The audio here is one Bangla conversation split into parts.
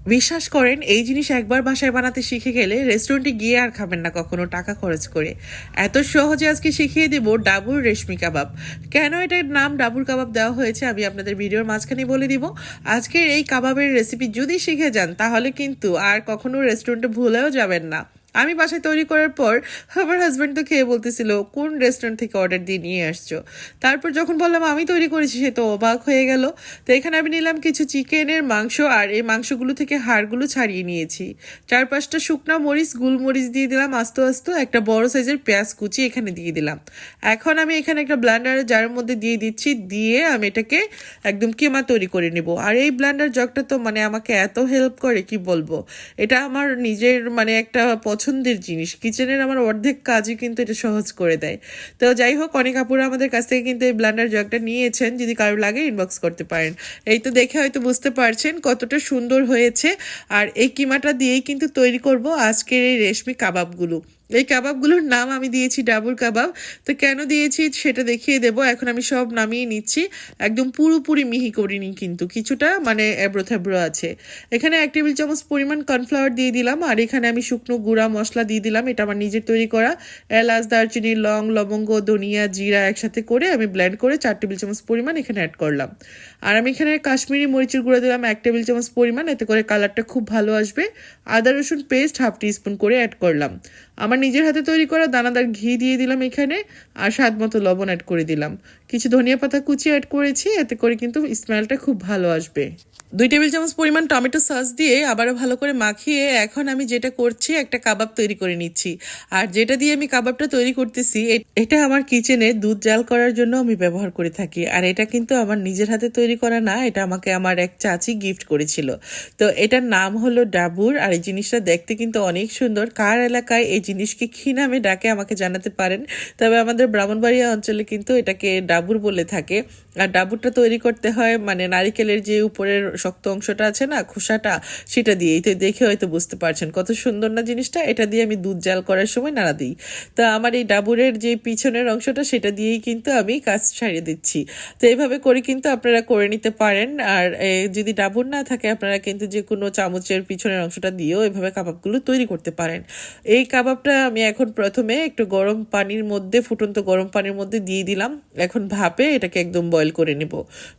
বিশ্বাস করেন এই জিনিস একবার বাসায় বানাতে শিখে গেলে রেস্টুরেন্টে গিয়ে আর খাবেন না কখনো টাকা খরচ করে। এত সহজে আজকে শিখিয়ে দেব ডাবুর রেশমি কাবাব। কেন এটার নাম ডাবুর কাবাব দেওয়া হয়েছে আমি আপনাদের ভিডিওর মাঝখানে বলে দিব। আজকের এই কাবাবের রেসিপি যদি শিখে যান তাহলে কিন্তু আর কখনো রেস্টুরেন্টে ভুলেও যাবেন না। আমি বাসায় তৈরি করার পর আমার হাজব্যান্ড তো খেয়ে বলতেছিল কোন রেস্টুরেন্ট থেকে অর্ডার দিয়ে নিয়ে আসছো। তারপর যখন বললাম আমি তৈরি করেছি সে তো অবাক হয়ে গেল। তো এখানে আমি নিলাম কিছু চিকেনের মাংস আর এই মাংসগুলো থেকে হাড়গুলো ছাড়িয়ে নিয়েছি। 4-5টা শুকনা মরিচ গোলমরিচ দিয়ে দিলাম আস্ত আস্ত, একটা বড় সাইজের পেঁয়াজ কুচি এখানে দিয়ে দিলাম। এখন আমি এখানে একটা ব্লেন্ডারের জারের মধ্যে দিয়ে দিচ্ছি, দিয়ে আমি এটাকে একদম কিমা তৈরি করে নেব। আর এই ব্লেন্ডার জগটা তো মানে আমাকে এত হেল্প করে কি বলবো, এটা আমার নিজের মানে একটা পছন্দের জিনিস। কিচেনের আমার অর্ধেক কাজই কিন্তু এটা সহজ করে দেয়। তো যাই হোক, অনেক আপুরা আমাদের কাছ থেকে কিন্তু এই ব্লেন্ডার জগটা নিয়েছেন, যদি কারো লাগে ইনবক্স করতে পারেন। এই তো দেখে হয়তো বুঝতে পারছেন কতটা সুন্দর হয়েছে। আর এই কিমাটা দিয়েই কিন্তু তৈরি করব আজকের এই রেশমি কাবাবগুলো। এই কাবাবগুলোর নাম আমি দিয়েছি ডাবুর কাবাব। তো কেন দিয়েছি সেটা দেখিয়ে দেব। এখন আমি সব নামিয়ে নিচ্ছি, একদম পুরোপুরি মিহি করিনি, কিন্তু কিছুটা মানে এবড়ো থেবড়ো আছে। এখানে 1 টেবিল চামচ পরিমাণ কর্নফ্লাওয়ার দিয়ে দিলাম, আর এখানে আমি শুকনো গুঁড়া মশলা দিয়ে দিলাম, এটা আমার নিজের তৈরি করা। এলাচ, দারচিনি, লং, লবঙ্গ, ধনিয়া, জিরা একসাথে করে আমি ব্লেন্ড করে 4 টেবিল চামচ পরিমাণ এখানে অ্যাড করলাম। আর আমি এখানে কাশ্মীরি মরিচের গুঁড়া দিলাম 1 টেবিল চামচ পরিমাণ, এতে করে কালারটা খুব ভালো আসবে। আদা রসুন পেস্ট 1/2 টিস্পুন করে অ্যাড করলাম। আমার নিজের হাতে তৈরি করা দানাদার ঘি দিয়ে দিলাম এখানে, আর স্বাদ মতো লবণ অ্যাড করে দিলাম। কিছু ধনিয়া পাতা কুচি অ্যাড করেছি, এতে করে কিন্তু স্মেলটা খুব ভালো আসবে। 2 টেবিল চামচ পরিমাণ টমেটো সস দিয়ে আবারও ভালো করে মাখিয়ে এখন আমি যেটা করছি একটা কাবাব তৈরি করে নিচ্ছি। আর যেটা দিয়ে আমি কাবাবটা তৈরি করতেছি এটা আমার কিচেনে দুধ জাল করার জন্য আমি ব্যবহার করে থাকি। আর এটা কিন্তু আমার নিজের হাতে তৈরি করা না, এটা আমাকে আমার এক চাচি গিফট করেছিল। তো এটার নাম হলো ডাবুর। আর এই জিনিসটা দেখতে কিন্তু অনেক সুন্দর। কার এলাকায় এই জিনিসকে কী নামে ডাকে আমাকে জানাতে পারেন। তবে আমাদের ব্রাহ্মণবাড়িয়া অঞ্চলে কিন্তু এটাকে ডাবুর বলে থাকে। আর ডাবুরটা তৈরি করতে হয় মানে নারিকেলের যে উপরের শক্ত অংশটা আছে না, খোসাটা, সেটা দিয়েই। তো দেখে হয়তো বুঝতে পারছেন কত সুন্দর না জিনিসটা। এটা দিয়ে আমি দুধ জাল করার সময় নাড়া দিই। তো আমার এই ডাবুরের যে পিছনের অংশটা সেটা দিয়েই কিন্তু আমি কাজ সারিয়ে দিচ্ছি। তো এইভাবে করে কিন্তু আপনারা করে নিতে পারেন। আর যদি ডাবুর না থাকে আপনারা কিন্তু যে কোনো চামচের পিছনের অংশটা দিয়েও এভাবে কাবাবগুলো তৈরি করতে পারেন। এই কাবাবটা আমি এখন প্রথমে একটু গরম পানির মধ্যে, ফুটন্ত গরম পানির মধ্যে দিয়ে দিলাম। এখন ভাপে এটাকে একদম বয়েল করে নেব।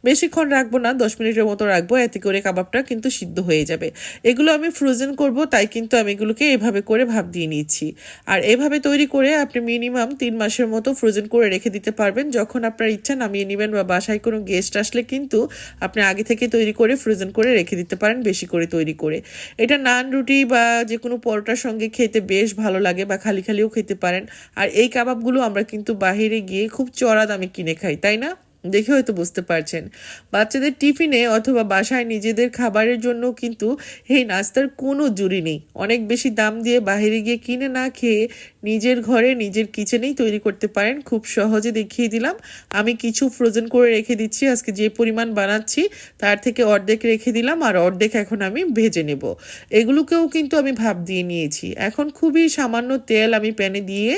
বেশিক্ষণ রাখবো না, 10 মিনিটের মতো রাখবো, এতে করে কাবাবটা কিন্তু সিদ্ধ হয়ে যাবে। এগুলো আমি ফ্রোজেন করব, তাই কিন্তু আমি এগুলোকে এভাবে করে ভাপ দিয়ে নিচ্ছি। আর এভাবে তৈরি করে আপনি মিনিমাম 3 মাসের মতো ফ্রোজেন করে রেখে দিতে পারবেন। যখন আপনার ইচ্ছা নামিয়ে নেবেন, বা বাসায় কোনো গেস্ট আসলে কিন্তু আপনি আগে থেকে তৈরি করে ফ্রোজেন করে রেখে দিতে পারেন, বেশি করে তৈরি করে। এটা নান, রুটি বা যে কোনো পরোটার সঙ্গে খেতে বেশ ভালো লাগে, বা খালি খালিও খেতে পারেন। আর এই কাবাবগুলো আমরা কিন্তু বাহিরে গিয়ে খুব চড়া দামে কিনে খাই, তাই না? দেখে হয়তো বুঝতে পারছেন। বাচ্চাদের টিফিনে অথবা বাসায় নিজেদের খাবারের জন্য কিন্তু এই নাস্তার কোনো জুড়ি নেই। অনেক বেশি দাম দিয়ে বাইরে গিয়ে কিনে না খেয়ে নিজের ঘরে নিজের কিচেনেই তৈরি করতে পারেন। খুব সহজে দেখিয়ে দিলাম। আমি কিছু ফ্রোজেন করে রেখে দিচ্ছি, আজকে যে পরিমাণ বানাচ্ছি তার থেকে অর্ধেক রেখে দিলাম, আর অর্ধেক এখন আমি ভেজে নেব। এগুলোকেও কিন্তু আমি ভাপ দিয়ে নিয়েছি। এখন খুবই সামান্য তেল আমি প্যানে দিয়ে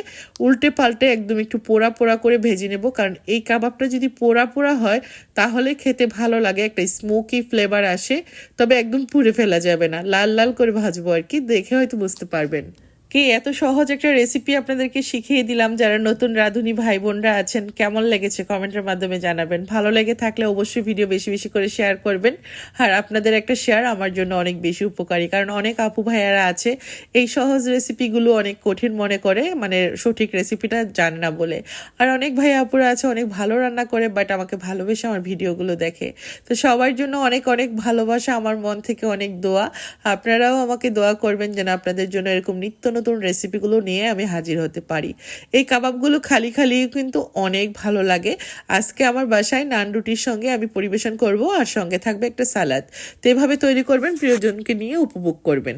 উল্টে পাল্টে একদম একটু পোড়া পোড়া করে ভেজে নেব, কারণ এই কাবাবটা যদি পোড়া পোড়া হয় তাহলে খেতে ভালো লাগে, একটা স্মোকি ফ্লেভার আসে। তবে একদম পুড়ে ফেলা যাবে না, লাল লাল করে ভাজবো আর কি, দেখে হয়তো বুঝতে পারবেন। কি এত সহজ একটা রেসিপি আপনাদেরকে শিখিয়ে দিলাম। যারা নতুন রাঁধুনি ভাই বোনরা আছেন, কেমন লেগেছে কমেন্টের মাধ্যমে জানাবেন। ভালো লেগে থাকলে অবশ্যই ভিডিও বেশি বেশি করে শেয়ার করবেন। আর আপনাদের একটা শেয়ার আমার জন্য অনেক বেশি উপকারী, কারণ অনেক আপু ভাইয়ারা আছে এই সহজ রেসিপিগুলো অনেক কঠিন মনে করে, মানে সঠিক রেসিপিটা জানে না বলে। আর অনেক ভাই আপুরা আছে অনেক ভালো রান্না করে, বাট আমাকে ভালোবেসে আমার ভিডিওগুলো দেখে। তো সবার জন্য অনেক অনেক ভালোবাসা, আমার মন থেকে অনেক দোয়া। আপনারাও আমাকে দোয়া করবেন যেন আপনাদের জন্য এরকম নিত্য নতুন রেসিপিগুলো নিয়ে আমি হাজির হতে পারি। এই কাবাবগুলো খালি খালি কিন্তু অনেক ভালো লাগে। আজকে আমার বাসায় নান রুটির সঙ্গে আমি পরিবেশন করব, আর সঙ্গে থাকবে একটা সালাদ। তো এভাবে তৈরি করবেন, প্রিয়জনকে নিয়ে উপভোগ করবেন।